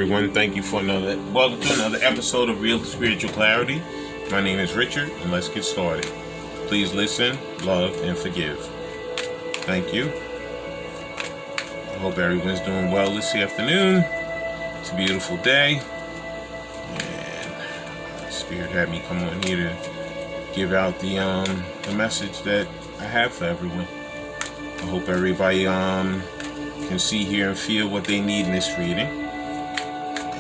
everyone. Thank you for welcome to another episode of Real Spiritual Clarity. My name is Richard, and let's get started. Please listen, love, and forgive. Thank you. I hope everyone's doing well this afternoon. It's a beautiful day, and Spirit had me come on here to give out the message that I have for everyone. I hope everybody can see, hear, and feel what they need in this reading.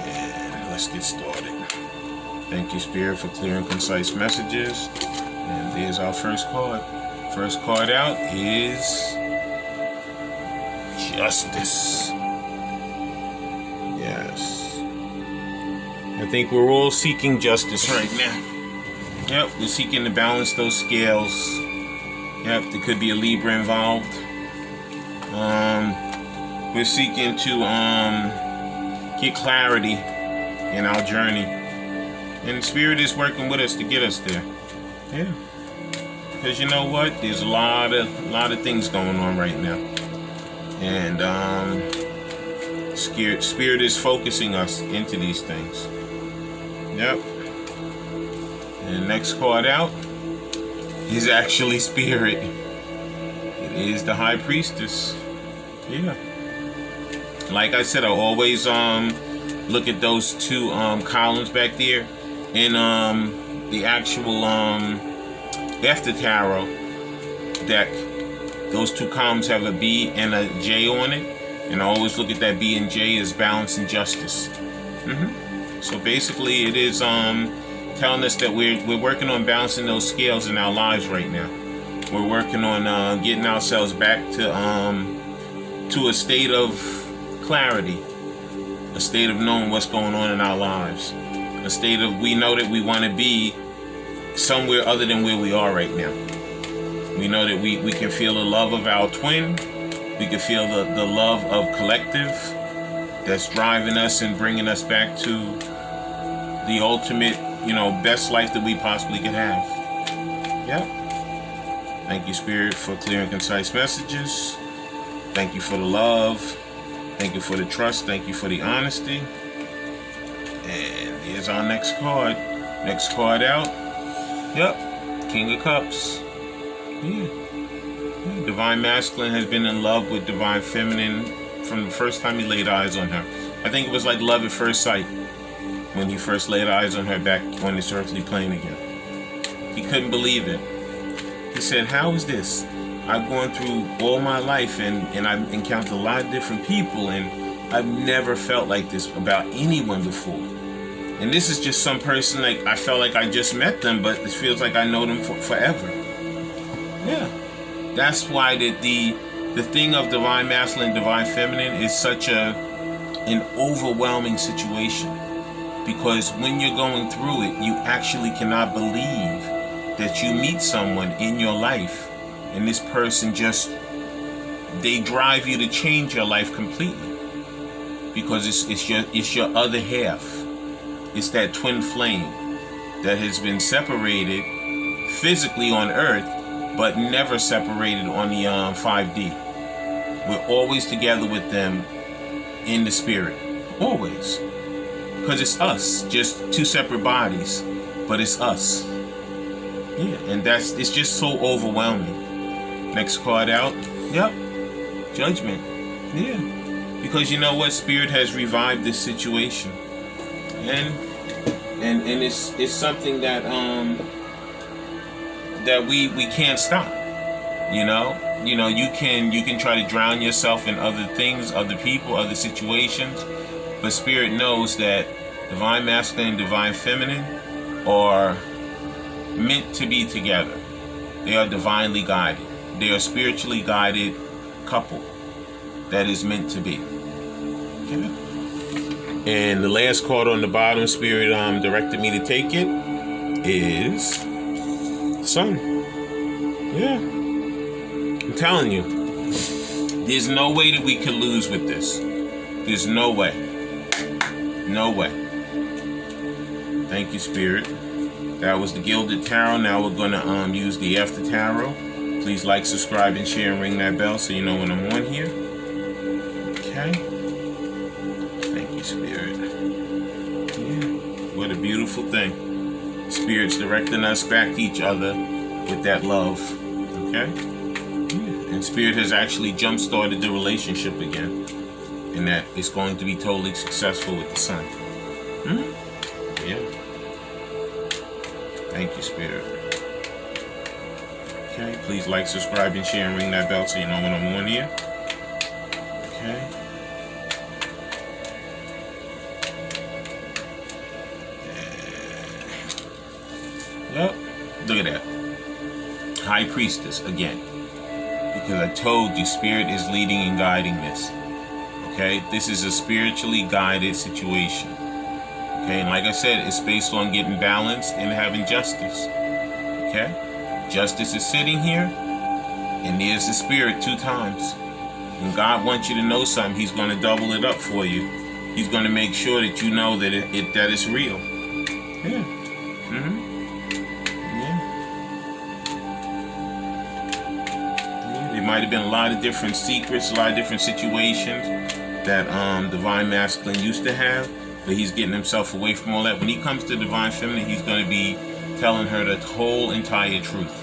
And let's get started. Thank you, Spirit, for clear and concise messages. And there's our first card. First card out is Justice. Yes. I think we're all seeking justice right now. Yep, we're seeking to balance those scales. Yep, there could be a Libra involved. We're seeking to get clarity in our journey, and Spirit is working with us to get us there. Yeah, because you know what? There's a lot of things going on right now, and Spirit is focusing us into these things. Yep. And next card out is actually Spirit. It is the High Priestess. Yeah. Like I said, I always look at those two columns back there in the actual after tarot deck. Those two columns have a B and a J on it, and I always look at that B and J as balance and justice. So basically, it is telling us that we're working on balancing those scales in our lives right now. We're working on getting ourselves back to a state of clarity, a state of knowing what's going on in our lives, a state of we know that we want to be somewhere other than where we are right now. We know that we can feel the love of our twin. We can feel the love of collective that's driving us and bringing us back to the ultimate, best life that we possibly could have. Yep. Thank you, Spirit, for clear and concise messages. Thank you for the love. Thank you for the trust. Thank you for the honesty. And here's our next card. Next card out. Yep. King of Cups. Yeah. Divine Masculine has been in love with Divine Feminine from the first time he laid eyes on her. I think it was like love at first sight when he first laid eyes on her back on this earthly plane again. He couldn't believe it. He said, how is this? I've gone through all my life and I've encountered a lot of different people, and I've never felt like this about anyone before. And this is just some person like I felt like I just met them, but it feels like I know them forever. Yeah. That's why the thing of Divine Masculine, Divine Feminine is such an overwhelming situation. Because when you're going through it, you actually cannot believe that you meet someone in your life and this person they drive you to change your life completely, because it's your other half. It's that twin flame that has been separated physically on Earth, but never separated on the 5D. We're always together with them in the spirit, always, because it's us, just two separate bodies, but it's us. Yeah, and it's just so overwhelming. Next card out. Yep. Judgment. Yeah. Because you know what? Spirit has revived this situation. And it's something that we can't stop. You can try to drown yourself in other things, other people, other situations, but Spirit knows that Divine Masculine and Divine Feminine are meant to be together. They are divinely guided. They are spiritually guided couple that is meant to be. Okay. And the last card on the bottom, Spirit directed me to take it, is Sun. Yeah. I'm telling you, there's no way that we can lose with this. There's no way. No way. Thank you, Spirit. That was the Gilded Tarot. Now we're going to use the After Tarot. Please like, subscribe, and share, and ring that bell so you know when I'm on here. Okay. Thank you, Spirit. beautiful thing. Spirit's directing us back to each other with that love. Okay? And Spirit has actually jump-started the relationship again. And that it's going to be totally successful with the Son. Yeah. Thank you, Spirit. Okay, please like, subscribe, and share, and ring that bell so you know when I'm on here. Okay. Yep. Look at that. High Priestess again. Because I told you, Spirit is leading and guiding this. Okay? This is a spiritually guided situation. Okay? And like I said, it's based on getting balanced and having justice. Okay? Justice is sitting here, and there's the Spirit 2 times. When God wants you to know something, He's going to double it up for you. He's going to make sure that you know that that it's real. Yeah. There might have been a lot of different secrets, a lot of different situations that Divine Masculine used to have, but he's getting himself away from all that. When he comes to Divine Feminine, he's going to be telling her the whole entire truth.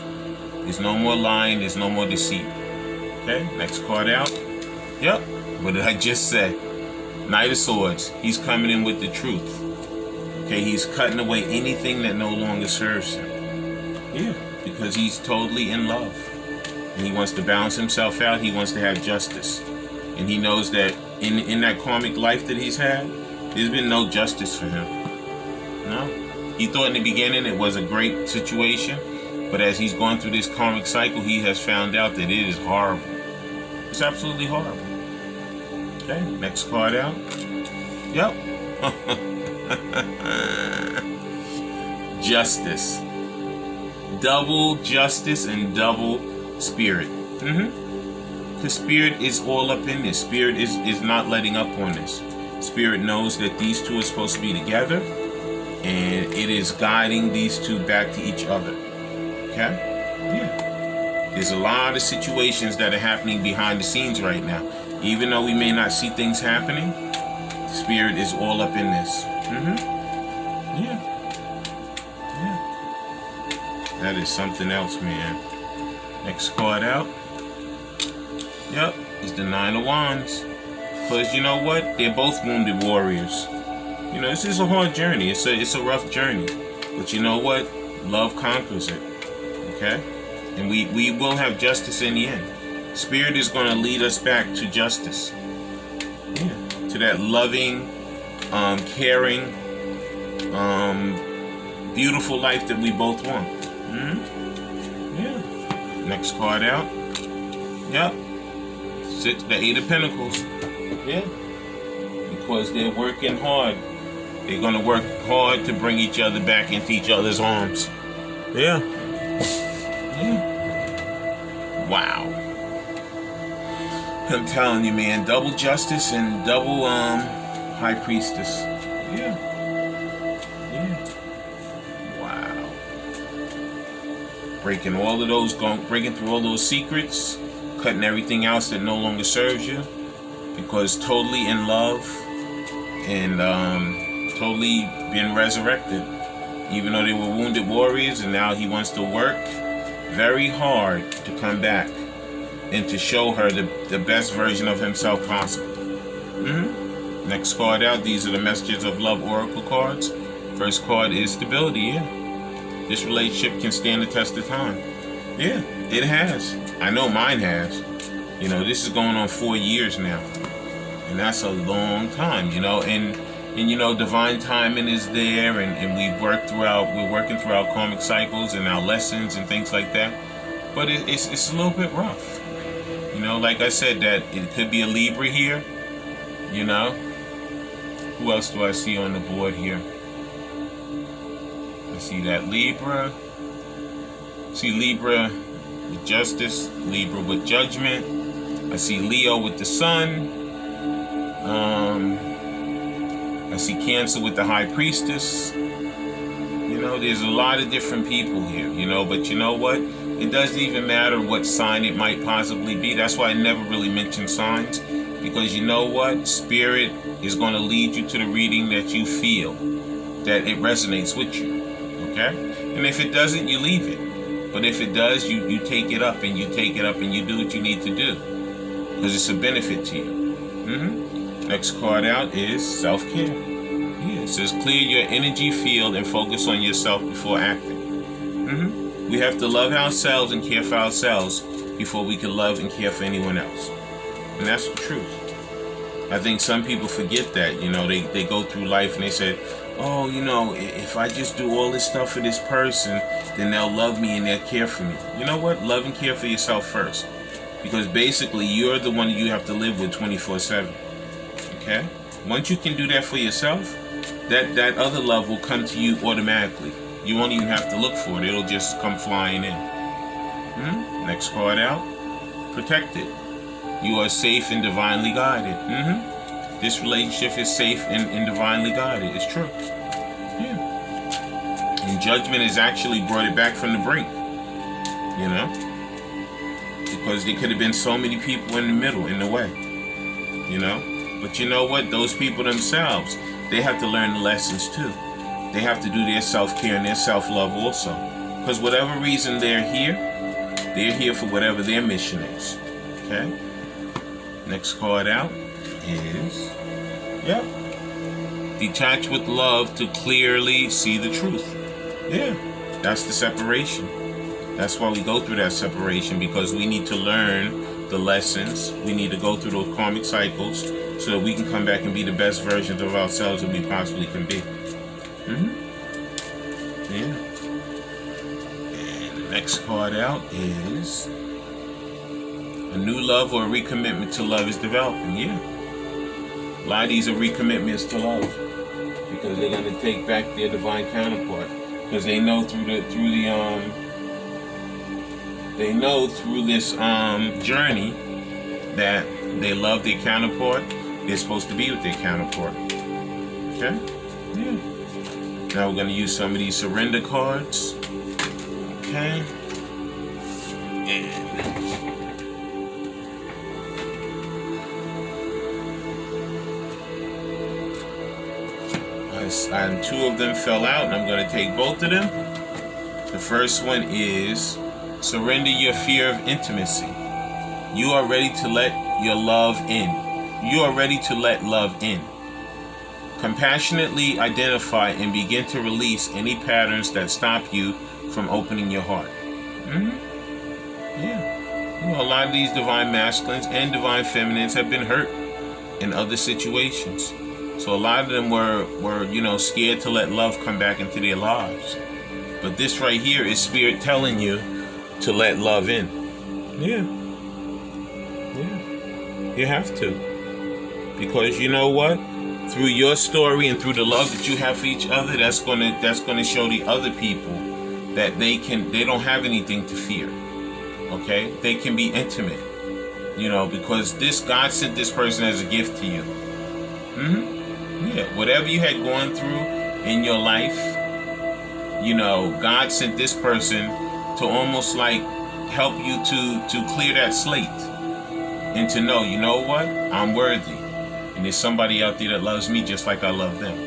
There's no more lying, there's no more deceit. Okay, next card out. Yep, what did I just say? Knight of Swords. He's coming in with the truth. Okay, he's cutting away anything that no longer serves him. Yeah, because he's totally in love. And he wants to balance himself out. He wants to have justice. And he knows that in that karmic life that he's had, there's been no justice for him. No. He thought in the beginning it was a great situation, but as he's gone through this karmic cycle, he has found out that it is horrible. It's absolutely horrible. Okay, next card out. Yep. Justice. Double justice and double Spirit. Because Spirit is all up in this. Spirit is not letting up on this. Spirit knows that these two are supposed to be together, and it is guiding these two back to each other. Okay? Yeah. There's a lot of situations that are happening behind the scenes right now. Even though we may not see things happening, Spirit is all up in this. Yeah. That is something else, man. Next card out. Yep, it's the 9 of Wands. Because you know what? They're both wounded warriors. You know, this is a hard journey. It's a rough journey. But you know what? Love conquers it. Okay? And we will have justice in the end. Spirit is going to lead us back to justice. Yeah. To that loving, caring, beautiful life that we both want. Yeah. Next card out. Yep. The 8 of Pentacles. Yeah. Because they're working hard. They're going to work hard to bring each other back into each other's arms. Yeah. Wow. I'm telling you, man, double justice and double High Priestess. Yeah. Wow. Breaking all of those, breaking through all those secrets, cutting everything else that no longer serves you, because totally in love and totally being resurrected. Even though they were wounded warriors, and now he wants to work very hard to come back and to show her the best version of himself possible. Next card out. These are the Messages of Love Oracle cards. First card is stability. Yeah. This relationship can stand the test of time. Yeah, it has. I know mine has. You know, this is going on 4 years now. And that's a long time, you know. And you know, divine timing is there, and we're working through our karmic cycles and our lessons and things like that. But it's a little bit rough. You know, like I said, that it could be a Libra here, you know. Who else do I see on the board here? I see that Libra. See Libra with justice, Libra with judgment. I see Leo with the sun. I see Cancer with the High Priestess. You know, there's a lot of different people here, you know, but you know what? It doesn't even matter what sign it might possibly be. That's why I never really mention signs, because you know what? Spirit is going to lead you to the reading that you feel. that it resonates with you. Okay? And if it doesn't, you leave it. But if it does, you take it up and you take it up and you do what you need to do. Because it's a benefit to you. Next card out is self-care. Yeah, it says clear your energy field and focus on yourself before acting. We have to love ourselves and care for ourselves before we can love and care for anyone else. And that's the truth. I think some people forget that. They go through life and they say, oh, if I just do all this stuff for this person, then they'll love me and they'll care for me. You know what? Love and care for yourself first. Because basically, you're the one you have to live with 24/7. Okay? Once you can do that for yourself, that other love will come to you automatically. You won't even have to look for it. It'll just come flying in. Next card out. Protected. You are safe and divinely guided. This relationship is safe and divinely guided. It's true. Yeah. And judgment has actually brought it back from the brink. Because there could have been so many people in the middle, in the way. But you know what? Those people themselves, they have to learn the lessons too. They have to do their self-care and their self-love also. Because whatever reason they're here for whatever their mission is. Okay? Next card out is, detach with love to clearly see the truth. Yeah, that's the separation. That's why we go through that separation, because we need to learn the lessons. We need to go through those karmic cycles so that we can come back and be the best versions of ourselves that we possibly can be. Yeah. And the next card out is a new love or a recommitment to love is developing. Yeah. A lot of these are recommitments to love because they're going to take back their divine counterpart, because they know through this journey that they love their counterpart. They're supposed to be with their counterpart. Okay? Yeah. Now we're going to use some of these surrender cards. Okay? And two of them fell out, and I'm going to take both of them. The first one is surrender your fear of intimacy. You are ready to let your love in. You are ready to let love in. Compassionately identify and begin to release any patterns that stop you from opening your heart. Yeah. A lot of these divine masculines and divine feminines have been hurt in other situations. So a lot of them were scared to let love come back into their lives. But this right here is Spirit telling you to let love in. Yeah. You have to. Because you know what? Through your story and through the love that you have for each other, that's gonna show the other people that they don't have anything to fear. Okay? They can be intimate. Because God sent this person as a gift to you. Yeah. Whatever you had gone through in your life, God sent this person to almost like help you to clear that slate and to know, you know what? I'm worthy. And there's somebody out there that loves me just like I love them.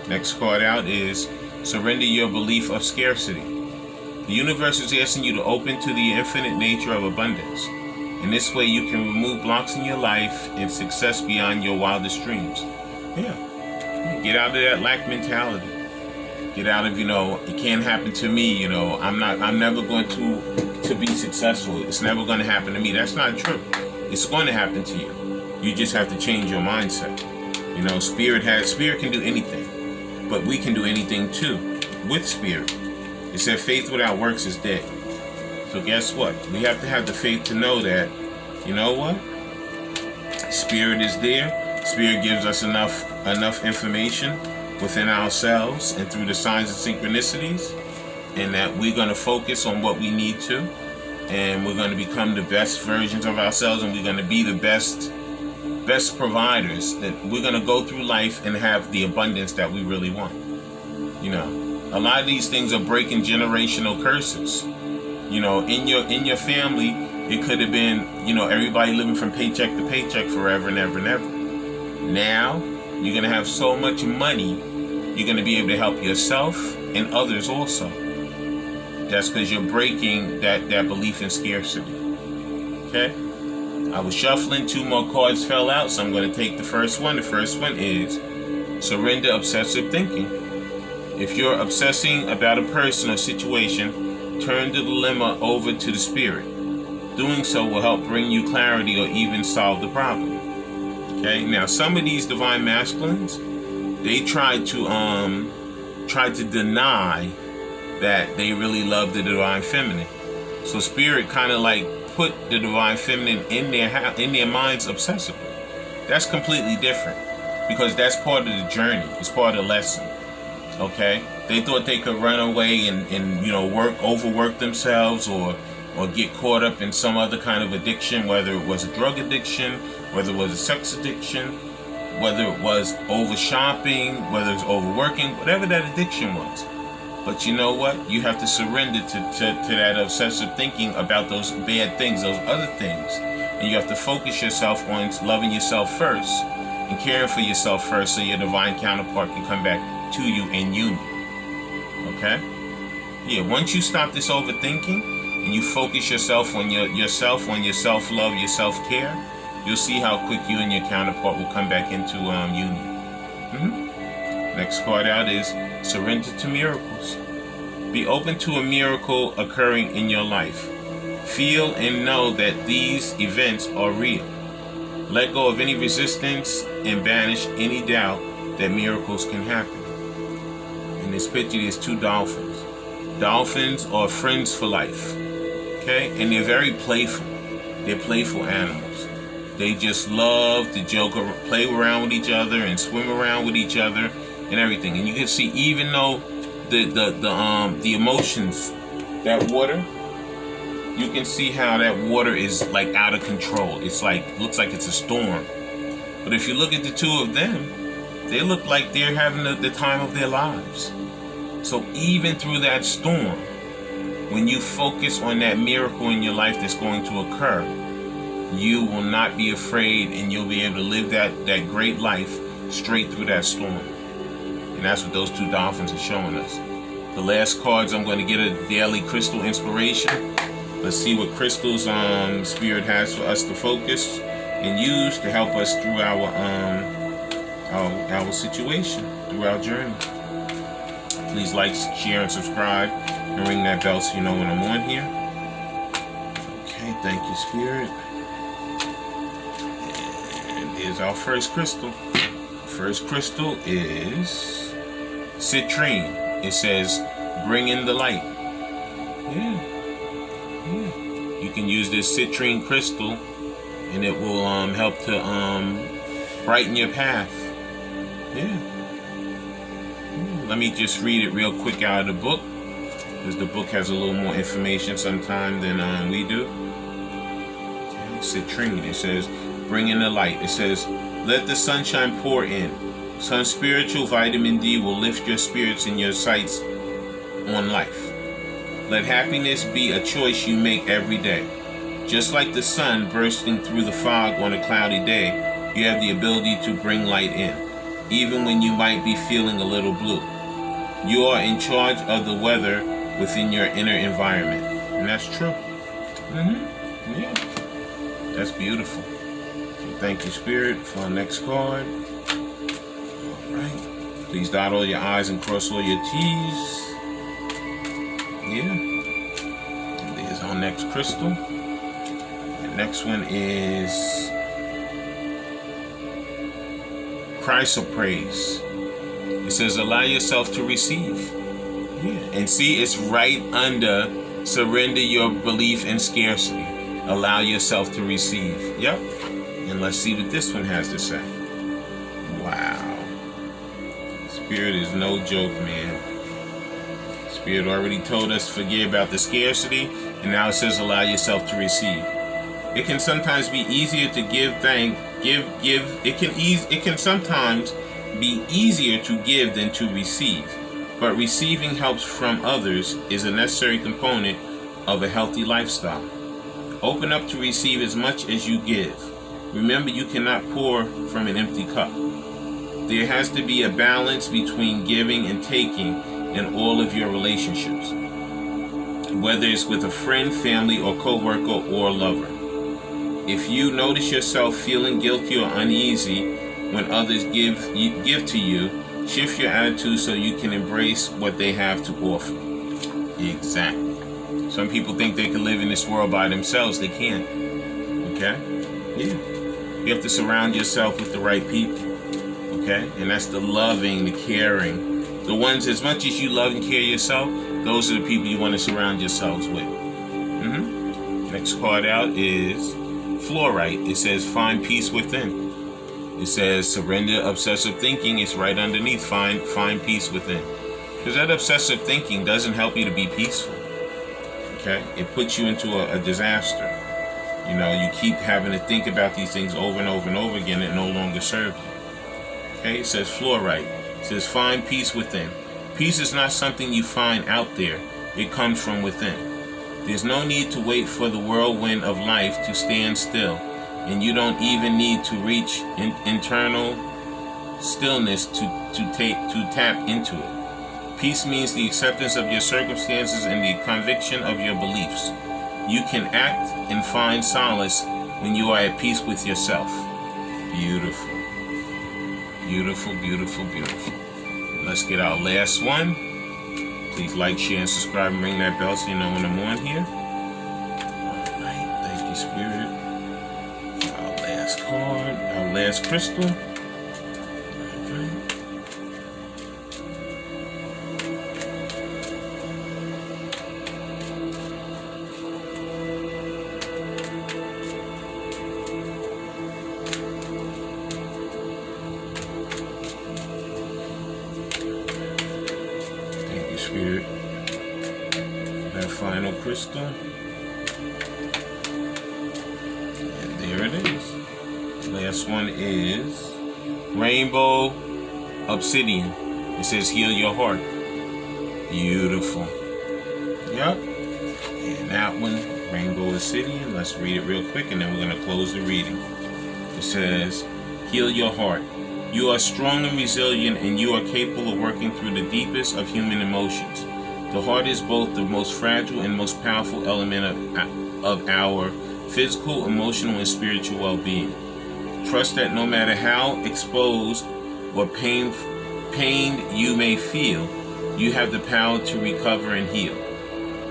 Next card out is surrender your belief of scarcity. The universe is asking you to open to the infinite nature of abundance. In this way, you can remove blocks in your life and success beyond your wildest dreams. Yeah. Get out of that lack mentality. Get out of, it can't happen to me, I'm never going to be successful. It's never going to happen to me. That's not true. It's going to happen to you. You just have to change your mindset. Spirit can do anything, but we can do anything too with Spirit. It said faith without works is dead. So guess what? We have to have the faith to know that, you know what? Spirit is there. Spirit gives us enough information within ourselves and through the signs and synchronicities, and that we're going to focus on what we need to, and we're going to become the best versions of ourselves, and we're going to be the best providers, that we're going to go through life and have the abundance that we really want. A lot of these things are breaking generational curses. In your family, it could have been, everybody living from paycheck to paycheck forever and ever and ever. Now, you're going to have so much money you're going to be able to help yourself and others also. That's because you're breaking that belief in scarcity. Okay? I was shuffling, 2 more cards fell out, so I'm going to take the first one. The first one is surrender obsessive thinking. If you're obsessing about a person or situation, turn the dilemma over to the spirit. Doing so will help bring you clarity or even solve the problem. Okay? Now, some of these divine masculines, they try to deny that they really love the divine feminine. So spirit kind of like put the divine feminine in their minds obsessively. That's completely different, because that's part of the journey. It's part of the lesson. Okay? They thought they could run away and overwork themselves or get caught up in some other kind of addiction, whether it was a drug addiction, whether it was a sex addiction, whether it was over shopping, whether it was overworking, whatever that addiction was. But you know what? You have to surrender to that obsessive thinking about those bad things, those other things. And you have to focus yourself on loving yourself first and caring for yourself first, so your divine counterpart can come back to you in union. Okay? Yeah, once you stop this overthinking and you focus yourself on yourself, on your self-love, your self-care, you'll see how quick you and your counterpart will come back into union. Next card out is surrender to miracles. Be open to a miracle occurring in your life. Feel and know that these events are real. Let go of any resistance and banish any doubt that miracles can happen. In this picture, there's 2 dolphins. Dolphins are friends for life. Okay? And they're very playful. They're playful animals. They just love to joke, play around with each other and swim around with each other and everything. And you can see, even though the emotions, that water, you can see how that water is like out of control. It's like, looks like it's a storm. But if you look at the 2 of them, they look like they're having the time of their lives. So even through that storm, when you focus on that miracle in your life that's going to occur, you will not be afraid, and you'll be able to live that great life straight through that storm. And that's what those 2 dolphins are showing us. The last cards, I'm going to get a daily crystal inspiration. Let's see what crystals Spirit has for us to focus and use to help us through our situation, through our journey. Please like, share, and subscribe, and ring that bell so you know when I'm on here. Okay, thank you, Spirit. And here's our first crystal. First crystal is citrine. It says, bring in the light. Yeah. You can use this citrine crystal, and it will help to brighten your path. Yeah. Let me just read it real quick out of the book, because the book has a little more information sometime than we do. Okay. Citrine. It says, bring in the light. It says, let the sunshine pour in. Some spiritual vitamin D will lift your spirits and your sights on life. Let happiness be a choice you make every day. Just like the sun bursting through the fog on a cloudy day, you have the ability to bring light in, even when you might be feeling a little blue. You are in charge of the weather within your inner environment. And that's true. Yeah. That's beautiful. So thank you, Spirit, for our next card. All right. Please dot all your I's and cross all your T's. Yeah. And there's our next crystal. The next one is chrysoprase. It says, allow yourself to receive. Yeah. And see, it's right under surrender your belief in scarcity. Allow yourself to receive. Yep. And let's see what this one has to say. Wow. Spirit is no joke, man. Spirit already told us to forget about the scarcity, and now it says allow yourself to receive. It can sometimes be easier to give. It can sometimes be easier to give than to receive, but receiving help from others is a necessary component of a healthy lifestyle. Open up to receive as much as you give. Remember, you cannot pour from an empty cup. There has to be a balance between giving and taking in all of your relationships, whether it's with a friend, family, or co-worker or lover. If you notice yourself feeling guilty or uneasy when others give to you, shift your attitude so you can embrace what they have to offer. Exactly. Some people think they can live in this world by themselves. They can't. Okay? Yeah. You have to surround yourself with the right people. Okay? And that's the loving, the caring. The ones, as much as you love and care yourself, those are the people you want to surround yourselves with. Next card out is fluorite. It says, find peace within. It says, surrender obsessive thinking. It's right underneath, find peace within. Because that obsessive thinking doesn't help you to be peaceful. Okay? It puts you into a disaster. You know, you keep having to think about these things over and over and over again. It no longer serves you. Okay? It says fluorite. It says, find peace within. Peace is not something you find out there. It comes from within. There's no need to wait for the whirlwind of life to stand still. And you don't even need to reach internal stillness to tap into it. Peace means the acceptance of your circumstances and the conviction of your beliefs. You can act and find solace when you are at peace with yourself. Beautiful. Beautiful, beautiful, beautiful. Let's get our last one. Please like, share, and subscribe, and ring that bell so you know when I'm on here. All right. Thank you, Spirit. For our last card, our last crystal. Spirit, that final crystal, and there it is. The last one is Rainbow Obsidian. It says, heal your heart. Beautiful. Yep. And that one, Rainbow Obsidian. Let's read it real quick, and then we're going to close the reading. It says, heal your heart. You are strong and resilient, and you are capable of working through the deepest of human emotions. The heart is both the most fragile and most powerful element of our physical, emotional, and spiritual well-being. Trust that no matter how exposed or pained you may feel, you have the power to recover and heal.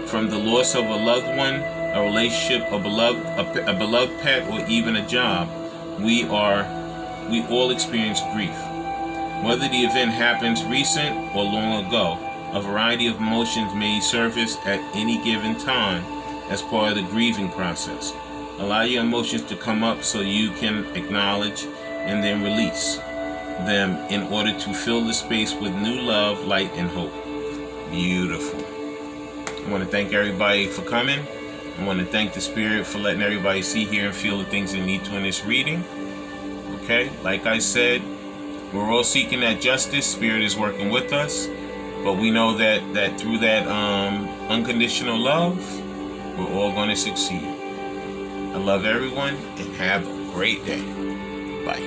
From the loss of a loved one, a relationship, a beloved pet, or even a job, we all experience grief. Whether the event happens recent or long ago, a variety of emotions may surface at any given time as part of the grieving process. Allow your emotions to come up so you can acknowledge and then release them in order to fill the space with new love, light, and hope. Beautiful. I want to thank everybody for coming. I want to thank the Spirit for letting everybody see, hear, and feel the things they need to in this reading. Okay, like I said, we're all seeking that justice. Spirit is working with us, but we know that through that unconditional love, we're all going to succeed. I love everyone, and have a great day. Bye.